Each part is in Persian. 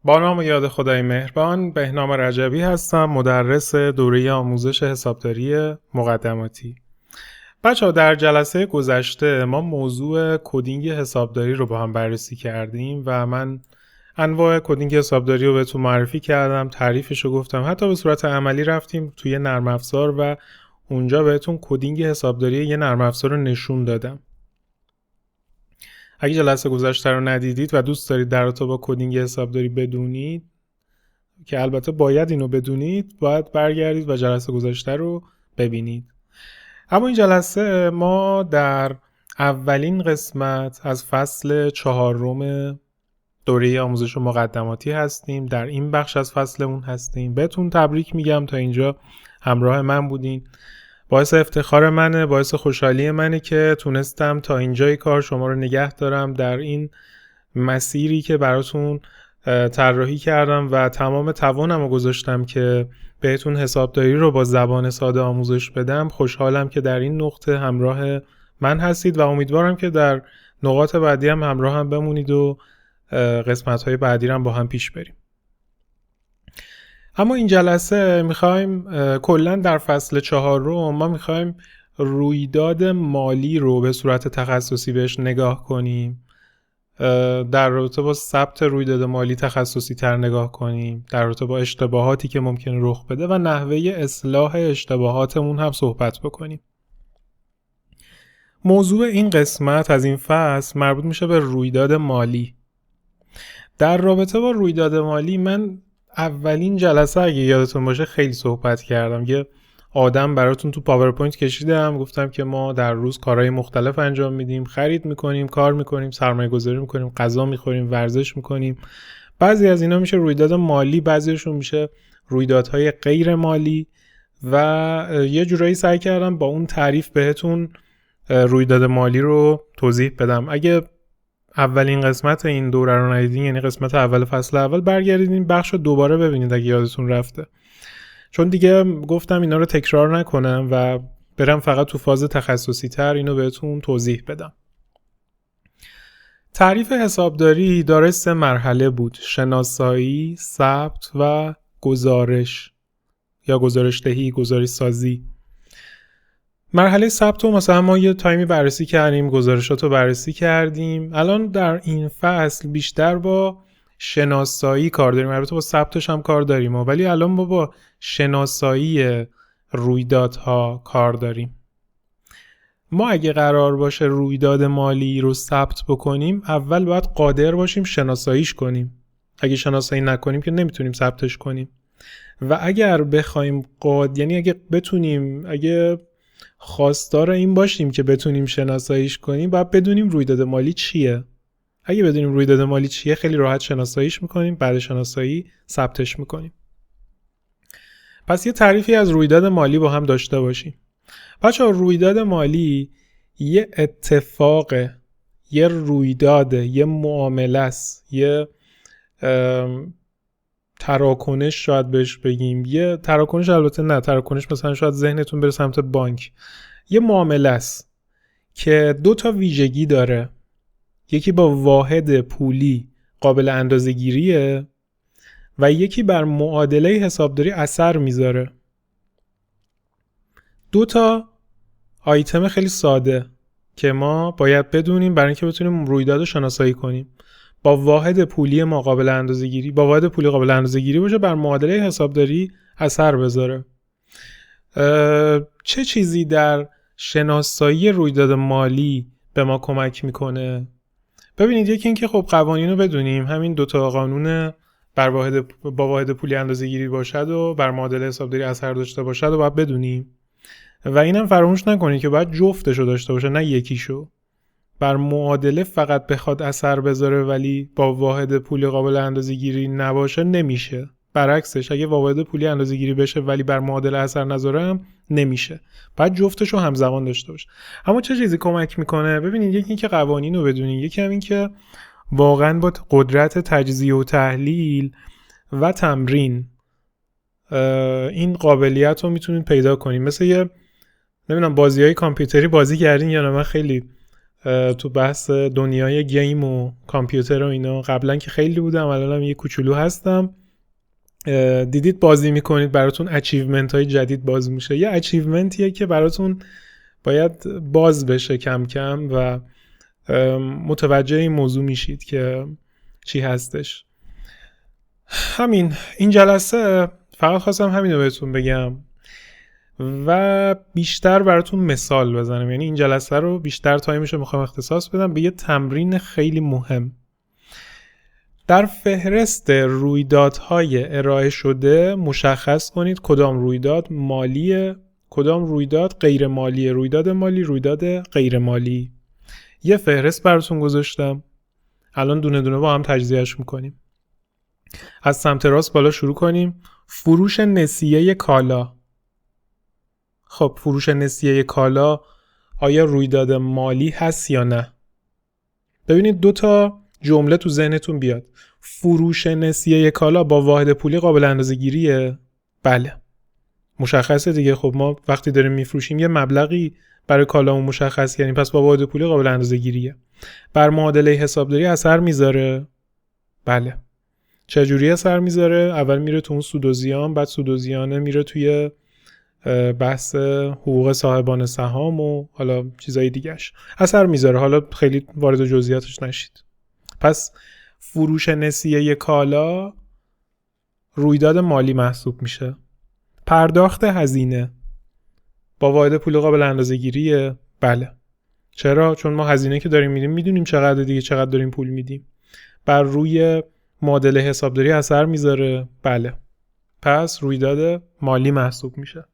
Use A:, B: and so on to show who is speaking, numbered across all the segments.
A: با نام و یاد خدای مهربان، بهنام رجبی هستم، مدرس دوره آموزش حسابداری مقدماتی. بچه‌ها، در جلسه گذشته ما موضوع کدینگ حسابداری رو با هم بررسی کردیم و من انواع کدینگ حسابداری رو بهتون معرفی کردم، تعریفش رو گفتم، حتی به صورت عملی رفتیم توی نرم افزار و اونجا بهتون کدینگ حسابداری یه نرم افزار رو نشون دادم. اگه جلسه گذشته رو ندیدید و دوست دارید در رابطه با کدینگ حسابداری بدونید، که البته باید اینو بدونید، باید برگردید و جلسه گذشته رو ببینید. اما این جلسه ما در اولین قسمت از فصل 4 دوره آموزش مقدماتی هستیم. در این بخش از فصلمون هستیم. بهتون تبریک میگم، تا اینجا همراه من بودین. باعث افتخار منه، باعث خوشحالی منه که تونستم تا اینجای کار شما رو نگه دارم در این مسیری که براتون طراحی کردم و تمام توانم رو گذاشتم که بهتون حسابداری رو با زبان ساده آموزش بدم. خوشحالم که در این نقطه همراه من هستید و امیدوارم که در نقاط بعدی هم همراه هم بمونید و قسمت‌های بعدی رو هم با هم پیش بریم. اما این جلسه میخوایم کلاً در فصل 4 ما میخوایم رویداد مالی رو به صورت تخصصی بهش نگاه کنیم. در رابطه با ثبت رویداد مالی تخصصی تر نگاه کنیم، در رابطه با اشتباهاتی که ممکنه رخ بده و نحوه اصلاح اشتباهاتمون هم صحبت بکنیم. موضوع این قسمت از این فصل مربوط میشه به رویداد مالی. در رابطه با رویداد مالی من اولین جلسه اگه یادتون باشه خیلی صحبت کردم. یه آدم براتون تو پاورپوینت کشیدم، گفتم که ما در روز کارهای مختلف انجام میدیم، خرید میکنیم، کار میکنیم، سرمایه گذاری میکنیم، غذا میخوریم، ورزش میکنیم. بعضی از اینا میشه رویداد مالی، بعضیشون میشه رویدادهای غیر مالی و یه جورایی سعی کردم با اون تعریف بهتون رویداد مالی رو توضیح بدم. اگه اولین قسمت این دوره رو ندیدین، یعنی قسمت اول فصل اول، برگردید این بخش رو دوباره ببینید اگه یادتون رفته، چون دیگه گفتم اینا رو تکرار نکنم و برم فقط تو فاز تخصصی تر اینو بهتون توضیح بدم. تعریف حسابداری داره 3 مرحله بود: شناسایی، ثبت و گزارش یا گزارش دهی، گزارش سازی. مرحله ثبت رو مثلا ما یه تایمی بررسی کردیم، گزارشات رو بررسی کردیم. الان در این فصل بیشتر با شناسایی کار داریم، البته با ثبتش هم کار داریم، ولی الان ما با شناسایی رویدادها کار داریم. ما اگه قرار باشه رویداد مالی رو ثبت بکنیم، اول باید قادر باشیم شناساییش کنیم. اگه شناسایی نکنیم که نمیتونیم ثبتش کنیم. و اگر بخوایم یعنی اگه بتونیم، اگه خواستار این باشیم که بتونیم شناساییش کنیم، باید بدونیم رویداد مالی چیه. اگه بدونیم رویداد مالی چیه، خیلی راحت شناساییش میکنیم، بعد شناسایی ثبتش میکنیم. پس یه تعریفی از رویداد مالی با هم داشته باشیم. بچه‌ها، رویداد مالی یه اتفاقه، یه رویداده، یه معامله است، یه تراکنش شاید بهش بگیم. یه تراکنش، البته نه تراکنش مثلا شاید ذهنتون بره سمت بانک. یه معامله است که 2 تا ویژگی داره. یکی با واحد پولی قابل اندازه‌گیریه و یکی بر معادله حسابداری اثر میذاره. 2 تا آیتم خیلی ساده که ما باید بدونیم برای اینکه بتونیم رویداد رو شناسایی کنیم. با واحد پولی ما قابل اندازه‌گیری، با واحد پولی قابل اندازه‌گیری باشه، بر معادله حسابداری اثر بذاره. چه چیزی در شناسایی رویداد مالی به ما کمک میکنه؟ ببینید، یکی این که خب قوانین رو بدونیم، همین 2 تا قانون با واحد پولی اندازه‌گیری باشد و بر معادله حسابداری اثر داشته باشد و باید بدونیم. و اینم فراموش نکنید که باید جفتشو داشته باشه، نه یکیشو. بر معادله فقط بخواد اثر بذاره ولی با واحد پولی قابل اندازه‌گیری نباشه نمیشه. برعکسش، اگه واحد پولی اندازه‌گیری بشه ولی بر معادله اثر نذاره هم نمیشه. باید جفتشو همزمان داشته باشه. اما چه چیزی کمک میکنه؟ ببینید، یکی این که قوانین رو بدونید، یکی هم این که واقعا با قدرت تجزیه و تحلیل و تمرین این قابلیت رو میتونید پیدا کنید. مثل یه نمیدونم بازی‌های کامپیوتری بازی کردین یا نه؟ من خیلی تو بحث دنیای گیم و کامپیوتر و اینا قبلا که خیلی بودم، الانم یه کوچولو هستم. دیدید بازی میکنید براتون اچیومنت های جدید باز میشه. یه اچیومنتیه که براتون باید باز بشه کم کم و متوجه این موضوع میشید که چی هستش. همین این جلسه فقط خواستم همین رو بهتون بگم و بیشتر براتون مثال بزنم. یعنی این جلسه رو بیشتر تایمش رو میخوام اختصاص بدم به یه تمرین خیلی مهم. در فهرست رویدادهای ارائه شده مشخص کنید کدام رویداد مالیه، کدام رویداد غیر مالیه. رویداد مالی، رویداد غیر مالی. یه فهرست براتون گذاشتم، الان دونه دونه با هم تجزیهش میکنیم. از سمت راست بالا شروع کنیم. فروش نسیه کالا. خب فروش نسیه کالا آیا رویداد مالی هست یا نه؟ ببینید دو تا جمله تو ذهنتون بیاد. فروش نسیه کالا با واحد پولی قابل اندازه‌گیریه؟ بله، مشخصه دیگه. خب ما وقتی داریم میفروشیم یه مبلغی برای کالامون مشخص کردیم، پس با واحد پولی قابل اندازه‌گیریه. بر معادله حسابداری اثر میذاره؟ بله. چجوری اثر میذاره؟ اول میره تو اون سود و زیان، بعد سود و زیانه میره توی بحث حقوق صاحبان سهام و حالا چیزای دیگهش اثر میذاره. حالا خیلی وارد جزئیاتش نشید. پس فروش نسیه کالا رویداد مالی محسوب میشه. پرداخت هزینه با واحد پولی قابل اندازه‌گیریه؟ بله. چرا؟ چون ما هزینه که داریم میدیم میدونیم چقدر دیگه، چقدر داریم پول میدیم. بر روی معادله حسابداری اثر میذاره؟ بله. پس رویداد مالی محسوب میشه.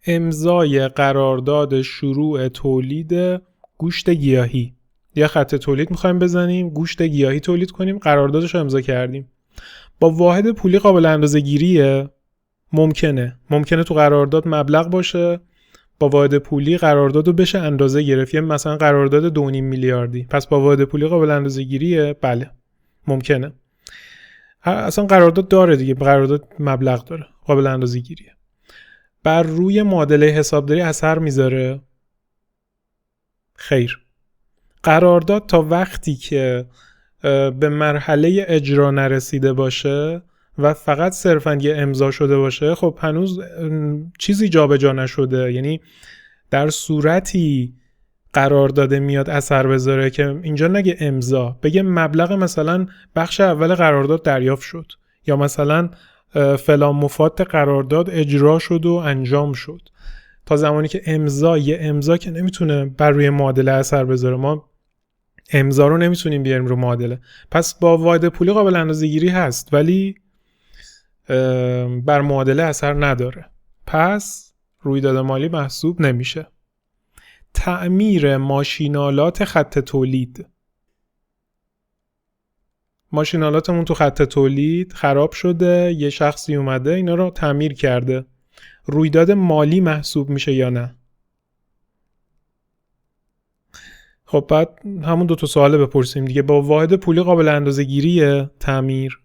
A: امضای قرارداد شروع تولید گوشت گیاهی. یه خط تولید میخوایم بزنیم، گوشت گیاهی تولید کنیم، قراردادش رو امضا کردیم. با واحد پولی قابل اندازه‌گیریه؟ ممکنه تو قرارداد مبلغ باشه، با واحد پولی قرارداد رو بشه اندازه گرفت. مثلا قرارداد 2.5 میلیاردی، پس با واحد پولی قابل اندازه‌گیریه؟ بله، ممکنه. اصلا قرارداد داره دیگه، قرارداد مبلغ داره، قابل اندازه‌گیریه. بر روی معادله حسابداری اثر میذاره؟ خیر. قرارداد تا وقتی که به مرحله اجرا نرسیده باشه و فقط صرفاً یه امضا شده باشه، خب هنوز چیزی جابجا نشده. یعنی در صورتی قرارداد میاد اثر بذاره که اینجا نگه امضا، بگه مبلغ مثلا بخش اول قرارداد دریافت شد، یا مثلا فلان مفاد قرارداد اجرا شد و انجام شد. تا زمانی که یه امضا که نمیتونه بر روی معادله اثر بذاره. ما امضا رو نمیتونیم بیاریم رو معادله. پس با واحد پولی قابل اندازه‌گیری هست ولی بر معادله اثر نداره، پس رویداد مالی محسوب نمیشه. تعمیر ماشینالات خط تولید. ماشینالاتمون تو خط تولید خراب شده، یه شخصی اومده اینا رو تعمیر کرده. رویداد مالی محسوب میشه یا نه؟ خب بعد همون دو تا سواله بپرسیم دیگه. با واحد پولی قابل اندازه‌گیریه تعمیر؟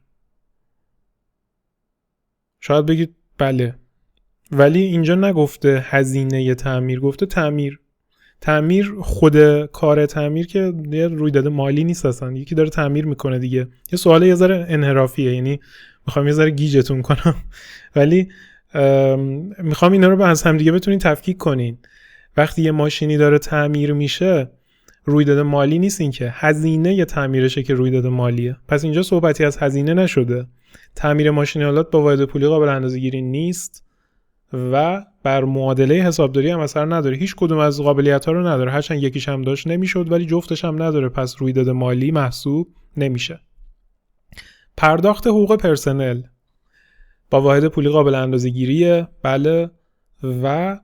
A: شاید بگید بله، ولی اینجا نگفته هزینه تعمیر، گفته تعمیر خود کار تعمیر که یه رویداد مالی نیست اصلا، یکی داره تعمیر میکنه دیگه. یه سوال یه ذره انحرافیه، یعنی میخوام یه ذره گیجتون کنم ولی میخوام اینا رو از هم دیگه بتونین تفکیک کنین. وقتی یه ماشینی داره تعمیر میشه رویداد مالی نیست، این که هزینه یه تعمیرشه که رویداد مالیه. پس اینجا صحبتی از هزینه نشده. تعمیر ماشینالات با واحد پولی قابل اندازه‌گیری نیست و بر معادله حسابداری هم اثر نداره. هیچ کدوم از قابلیت‌ها رو نداره، هرچند یکیش هم داشت نمیشد ولی جفتش هم نداره، پس رویداد مالی محسوب نمیشه. پرداخت حقوق پرسنل با واحد پولی قابل اندازه‌گیریه؟ بله. و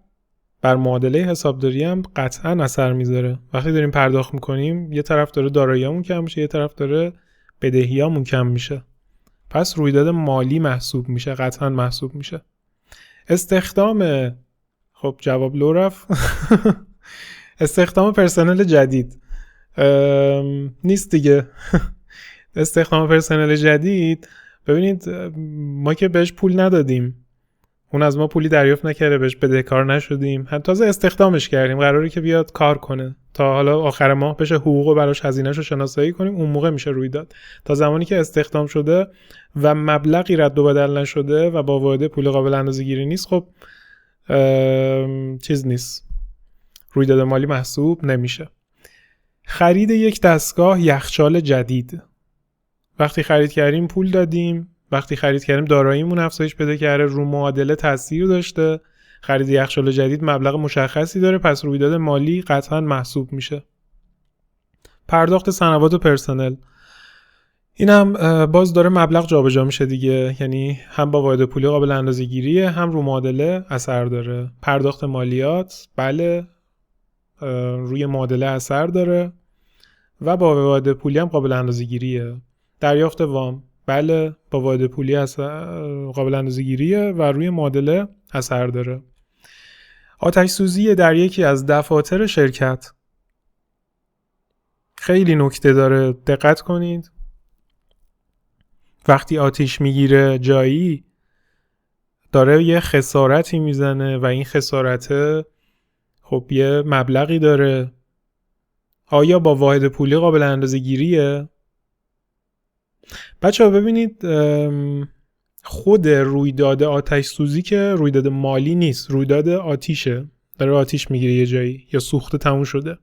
A: بر معادله حسابداری هم قطعا اثر میذاره. وقتی داریم پرداخت میکنیم یه طرف داره داراییامون کم میشه، یه طرف داره بدهیامون کم میشه، پس رویداد مالی محسوب میشه، قطعا محسوب میشه. استخدام، خب جواب لو رفت استخدام پرسنل جدید نیست دیگه استخدام پرسنل جدید، ببینید ما که بهش پول ندادیم، اون از ما پولی دریافت نکرده، بهش بدهکار نشدیم، تازه استخدامش کردیم، قراره که بیاد کار کنه تا حالا آخر ماه بشه حقوقو براش هزینه‌شو شناسایی کنیم، اون موقع میشه رویداد. تا زمانی که استخدام شده و مبلغی رد و بدل نشده و با واحد پولی قابل اندازه‌گیری نیست، خب چیز نیست، رویداد مالی محسوب نمیشه. خرید یک دستگاه یخچال جدید. وقتی خرید کردیم پول دادیم، وقتی خرید کردیم داراییمون افزایش پیدا کرده، رو معادله تاثیر داشته. خرید یخچال جدید مبلغ مشخصی داره، پس رویداد مالی قطعا محسوب میشه. پرداخت سنوات پرسنل، این هم باز داره مبلغ جابجا میشه دیگه، یعنی هم با واحد پولی قابل اندازه‌گیریه، هم رو معادله اثر داره. پرداخت مالیات، بله روی معادله اثر داره و با واحد پولی هم قابل اندازه‌گیریه. دریافت وام، بله با واحد پولی قابل اندازه‌گیریه و روی معادله اثر داره. آتش سوزی در یکی از دفاتر شرکت، خیلی نکته داره، دقت کنید. وقتی آتش میگیره جایی داره یه خسارتی میزنه و این خسارته خب یه مبلغی داره. آیا با واحد پولی قابل اندازه‌گیریه؟ بچه‌ها ببینید، خود رویداد آتش سوزی که رویداد مالی نیست، رویداد آتیشه، داره آتیش میگیره یه جایی یا سوخته تموم شده،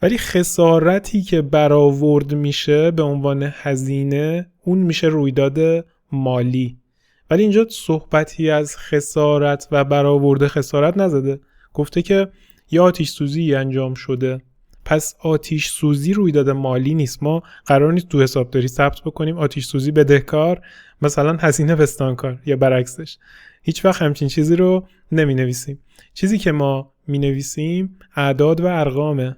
A: ولی خسارتی که برآورد میشه به عنوان هزینه اون میشه رویداد مالی. ولی اینجا صحبتی از خسارت و برآورد خسارت نزده، گفته که یه آتش سوزی انجام شده، پس آتش سوزی رویداد مالی نیست. ما قرار نیست تو حسابداری ثبت بکنیم آتش سوزی بدهکار مثلا هزینه پستانکار یا برعکسش، هیچ وقت همچین چیزی رو نمی نویسیم. چیزی که ما می نویسیم اعداد و ارقامه.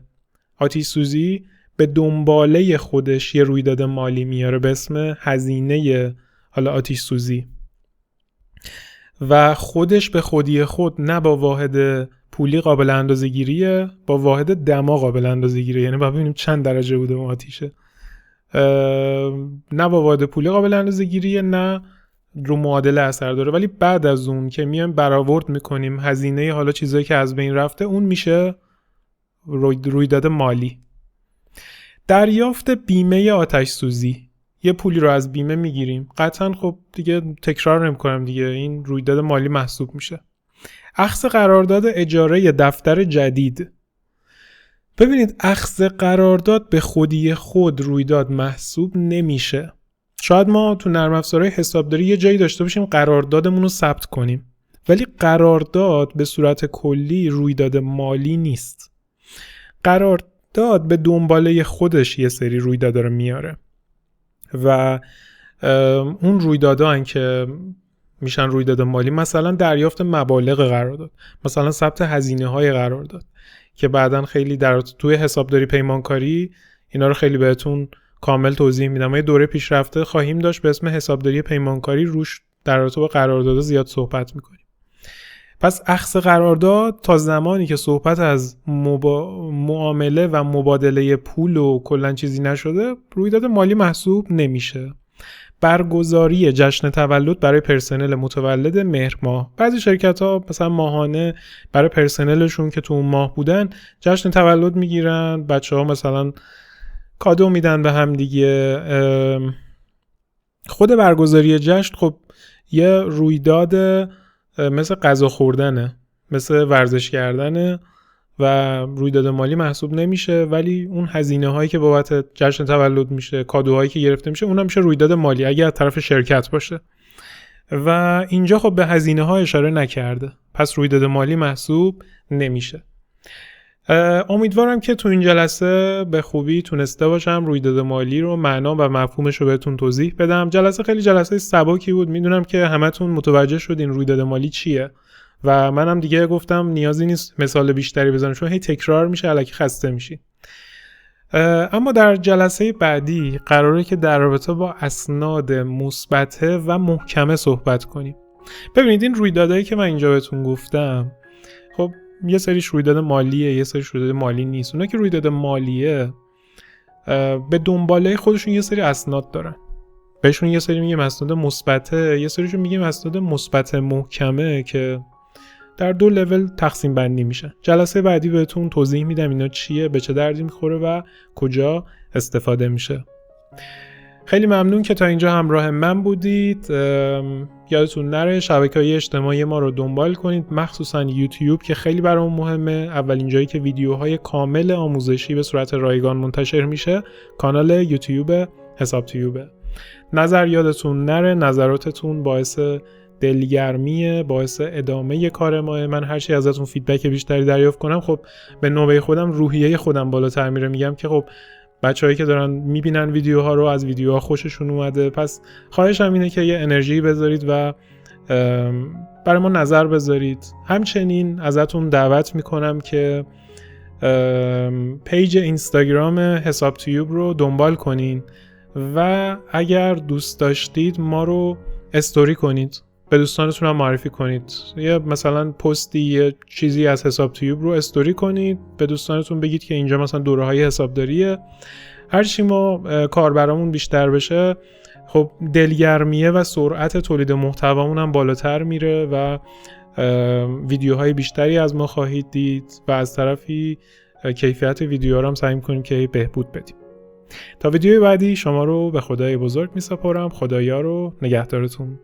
A: آتش سوزی به دنباله خودش یه رویداد مالی میاره به اسم هزینه حالا آتش سوزی و خودش به خودی خود نه با واحد پولی قابل اندازه‌گیریه، با واحد دما قابل اندازه‌گیریه، یعنی باید ببینیم چند درجه بوده اون آتیشه، نه با واحد پولی قابل اندازه‌گیریه نه رو معادله اثر داره. ولی بعد از اون که میایم برآورد میکنیم هزینه حالا چیزایی که از بین رفته، اون میشه رویداد مالی. دریافت بیمه آتش سوزی، یه پولی رو از بیمه میگیریم، قطعا خب دیگه تکرار نمی‌کنم دیگه، این رویداد مالی محسوب میشه. اخذ قرارداد اجاره دفتر جدید. ببینید اخذ قرارداد به خودی خود رویداد محسوب نمیشه. شاید ما تو نرم افزارهای حسابداری یه جایی داشته باشیم قراردادمون رو ثبت کنیم، ولی قرارداد به صورت کلی رویداد مالی نیست. قرارداد به دنباله خودش یه سری رویدادا رو میاره و اون رویدادها هن که میشن رویداد مالی، مثلا دریافت مبالغ قرارداد، مثلا ثبت هزینه‌های قرارداد که بعداً خیلی در توی حسابداری پیمانکاری اینا رو خیلی بهتون کامل توضیح میدم. ما یه دوره پیشرفته خواهیم داشت به اسم حسابداری پیمانکاری، روش در رابطه با قرارداد زیاد صحبت میکنیم. پس اخذ قرارداد تا زمانی که صحبت از معامله و مبادله پول و کلن چیزی نشده رویداد مالی محسوب نمیشه. برگزاری جشن تولد برای پرسنل متولد مهر ماه، بعضی شرکت ها مثلا ماهانه برای پرسنلشون که تو اون ماه بودن جشن تولد میگیرن، بچه ها مثلا کادو میدن به هم دیگه. خود برگزاری جشن خب یه رویداد مثل غذا خوردنه، مثل ورزش کردنه و رویداد مالی محسوب نمیشه، ولی اون هزینه هایی که بابت جشن تولد میشه، کادوهایی که گرفته میشه، اونم میشه رویداد مالی اگه از طرف شرکت باشه و اینجا خب به هزینه ها اشاره نکرده، پس رویداد مالی محسوب نمیشه. امیدوارم که تو این جلسه به خوبی تونسته باشم رویداد مالی رو معنا و مفهومش رو بهتون توضیح بدم. جلسه خیلی جلسه سبکی بود، میدونم که همتون متوجه شدین رویداد مالی چیه و منم دیگه گفتم نیازی نیست مثال بیشتری بزنم چون هی تکرار میشه، الکی خسته میشی. اما در جلسه بعدی قراره که در رابطه با اسناد مثبته و محکمه صحبت کنیم. ببینید این رویدادهایی که من اینجا بهتون گفتم خب یه سریش رویداد مالیه، یه سریش رویداد مالی نیست. اونا که رویداد مالیه به دنباله خودشون یه سری اسناد دارن. بهشون یه سری میگیم اسناد مثبته، یه سریشون میگیم اسناد مثبت محکمه که در 2 لول تقسیم بندی میشه. جلسه بعدی بهتون توضیح میدم اینا چیه، به چه دردی میخوره و کجا استفاده میشه. خیلی ممنون که تا اینجا همراه من بودید. یادتون نره شبکه‌های اجتماعی ما رو دنبال کنید، مخصوصا یوتیوب که خیلی برام مهمه. اولین جایی که ویدیوهای کامل آموزشی به صورت رایگان منتشر میشه کانال یوتیوب حساب تیوبه. نظر یادتون نره، نظراتتون باعث دلگرمیه، باعث ادامه کار ماه. من هرچی ازتون فیدبک بیشتری دریافت کنم خب به نوبه خودم روحیه خودم بالاتر میره. میگم که خب بچه‌هایی که دارن میبینن ویدیوها رو از ویدیوها خوششون اومده، پس خواهشم اینه که یه انرژی بذارید و برای ما نظر بذارید. همچنین ازتون دعوت میکنم که پیج اینستاگرام حساب تیوب رو دنبال کنین و اگر دوست داشتید ما رو استوری کنید، به دوستانتون هم معرفی کنید. یا مثلا پستی یه چیزی از حساب تیوب رو استوری کنید، به دوستانتون بگید که اینجا مثلا دوره‌های حسابداریه. هرچی ما کاربرامون بیشتر بشه خب دلگرمیه و سرعت تولید محتوامون هم بالاتر میره و ویدیوهای بیشتری از ما خواهید دید و از طرفی کیفیت ویدیوها رو هم سعی می‌کنیم که بهبود بدیم. تا ویدیوی بعدی شما رو به خدای بزرگ می‌سپارم. خدایا رو نگهدارتون.